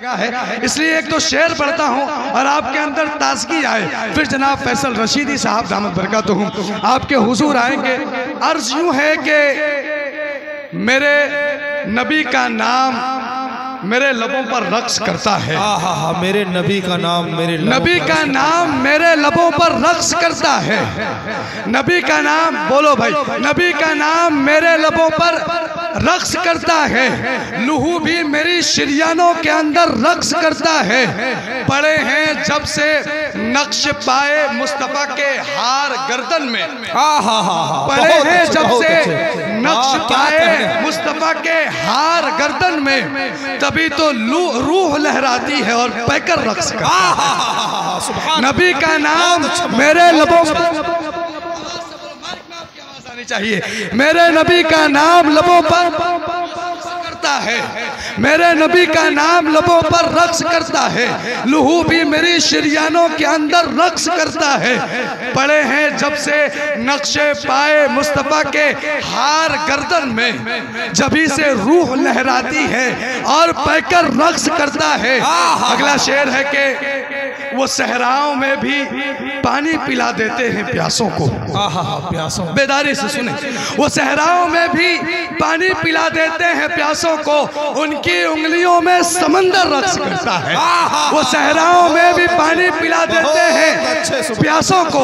है, इसलिए एक तो शेर पढ़ता हूँ और आपके अंदर ताजगी आए। फिर जनाब फैसल रशीदी साहब दामद बरकातुहू आपके हुजूर आएंगे। अर्ज यूं है कि मेरे नबी का नाम मेरे लबों पर रक्स करता है। मेरे नबी का नाम नबी का नाम मेरे लबों पर रक्स करता है। नबी का नाम बोलो भाई, नबी का नाम मेरे लबों पर रक्स करता है। लहू भी मेरी शरियानों के अंदर रक्स करता है। पड़े हैं जब से नक्श पाए मुस्तफा के हार गर्दन में। पड़े हैं जब से नक्श पाए मुस्तफा के हार गर्दन में, तभी तो रूह लहराती है और पैकर रक्स करता है। नबी का नाम मेरे लबों चाहिए, मेरे नबी का नाम लबों पर करता है। मेरे नबी का नाम लबों पर रक्स करता है। लहू भी मेरी शरियानों के अंदर रक्स करता है। पड़े हैं जब से नक्शे पाए मुस्तफा के हार गर्दन में, जभी से रूह लहराती है और पैकर रक्स करता है। अगला शेर है कि वो सहराओं में भी पानी पिला देते हैं प्यासों को। प्यासों बेदारी से सुने, वो सहराओं में भी पानी पिला देते हैं प्यासों को। उनकी उंगलियों में समंदर रक्स करता है। वो सहराओं में भी पानी पिला देते हैं प्यासों को।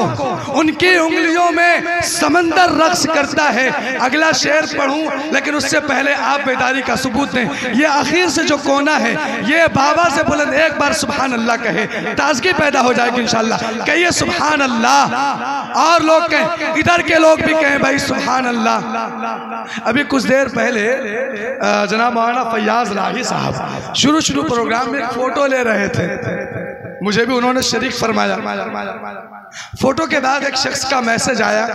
उनकी उंगलियों में समंदर रक्स करता है। अगला शेर पढ़ूं लेकिन उससे पहले आप बेदारी का सबूत दें। ये आखिर से जो कोना है, ये बाबा से बुलंद एक बार सुभान अल्लाह कहे, ताजगी पैदा हो जाएगी इंशाल्लाह। कहिए सुभान अल्लाह। और लोग कहें, इधर के लोग भी कहें भाई सुभान अल्लाह। अभी कुछ देर पहले जनाब मौलाना फैयाज राही साहब शुरू प्रोग्राम में फोटो ले रहे थे, मुझे भी उन्होंने शरीक फरमाया। फोटो के बाद एक शख्स का मैसेज आया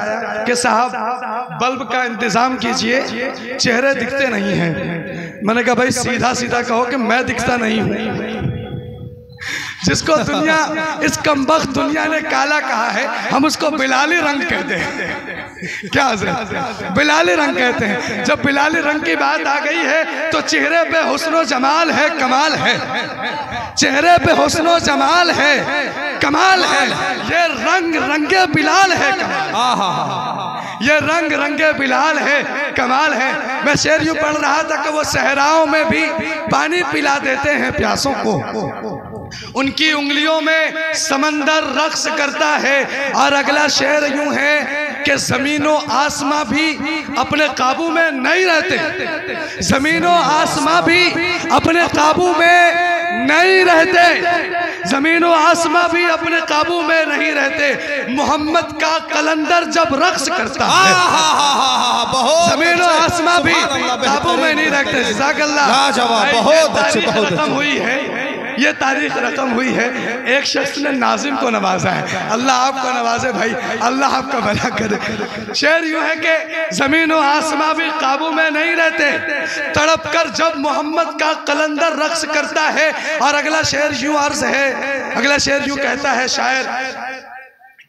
कि साहब बल्ब का इंतजाम कीजिए, चेहरे दिखते नहीं हैं। मैंने कहा भाई सीधा सीधा कहो कि मैं दिखता नहीं हूँ। जिसको दुनिया, इस कमबख्त दुनिया ने काला कहा है, हम उसको बिलाली रंग कहते हैं। क्या बिलाली रंग कहते हैं। जब बिलाली रंग की बात आ गई है तो चेहरे पे हुस्नो जमाल है, कमाल है। चेहरे पे हुस्नो जमाल है, कमाल है। ये रंग रंगे बिलाल है, ये रंग रंगे बिलाल है, कमाल है। मैं शेर यूं पढ़ रहा था कि वो सहराओं में भी पानी पिला देते हैं प्यासों को। उनकी उंगलियों में समंदर रक्स करता है। और अगला शेर यूं है कि जमीनों आसमां भी अपने काबू में नहीं रहते। जमीनों आसमां भी अपने काबू में नहीं रहते। जमीनों आसमां भी अपने काबू में नहीं रहते। मोहम्मद का कलंदर जब रक्स करता है, जमीनों आसमां भी काबू में नहीं रखते। जज़ाकल्लाह। बहुत अच्छी रकम हुई है, ये तारीख रकम हुई है। एक शख्स ने नाजिम को नवाजा है। अल्लाह आपको नवाजे भाई, अल्लाह आपका भला करे। शेर यूं है कि जमीन और आसमां भी काबू में नहीं रहते, तड़प कर जब मोहम्मद का कलंदर रक्स करता है। और अगला शेर यूं अर्ज है, अगला शेर यूं कहता है शायर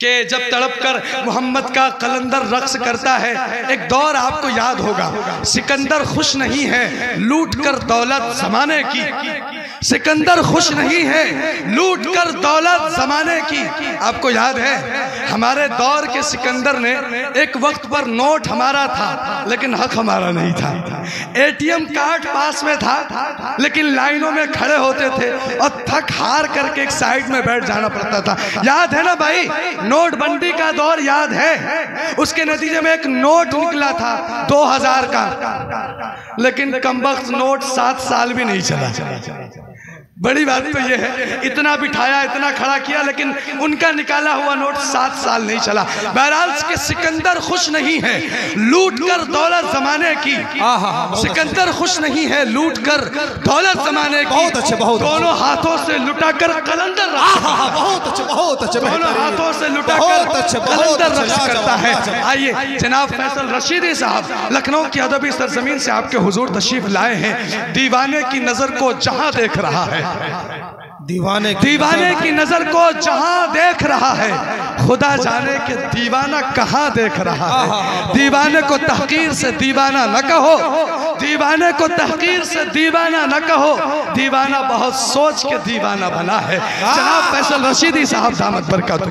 कि जब तड़प कर मोहम्मद का कलंदर रक्स करता है। एक दौर आपको याद होगा, सिकंदर खुश नहीं है लूट कर दौलत जमाने की। सिकंदर खुश नहीं है लूट कर दौलत जमाने की। आपको याद है हमारे दौर के सिकंदर ने एक वक्त पर नोट हमारा था लेकिन हक हमारा नहीं था। एटीएम कार्ड पास में था लेकिन लाइनों में खड़े होते थे और थक हार करके एक साइड में बैठ जाना पड़ता था। याद है ना भाई, नोटबंदी का दौर याद है। उसके नतीजे में एक नोट निकला था 2000 का, लेकिन कमबख्त नोट 7 साल भी नहीं चला। बड़ी बात तो ये है, इतना बिठाया इतना खड़ा किया लेकिन उनका निकाला हुआ नोट 7 साल नहीं चला। बहरहाल के सिकंदर खुश नहीं है लूट कर दौलत जमाने की। सिकंदर खुश नहीं है लूट कर दौलत जमाने की। बहुत अच्छे, बहुत दोनों हाथों से लुटा कर कलंदर, बहुत अच्छे, बहुत अच्छे, दोनों हाथों से लुटा कर कलंदर रक्स करता है। आइए जनाब फैसल रशीदी साहब लखनऊ की अदबी सरजमीन से आपके हुजूर तशरीफ लाए हैं। दीवाने की नजर को जहां देख रहा है, दीवाने की नजर को जहां देख रहा है, खुदा जाने के दीवाना कहां देख रहा है। दीवाने को तहकीर से दीवाना न कहो, दीवाने को तहकीर से दीवाना न कहो, दीवाना बहुत सोच के दीवाना बना है। जनाब फैसल रशीदी साहब दामत बरकत।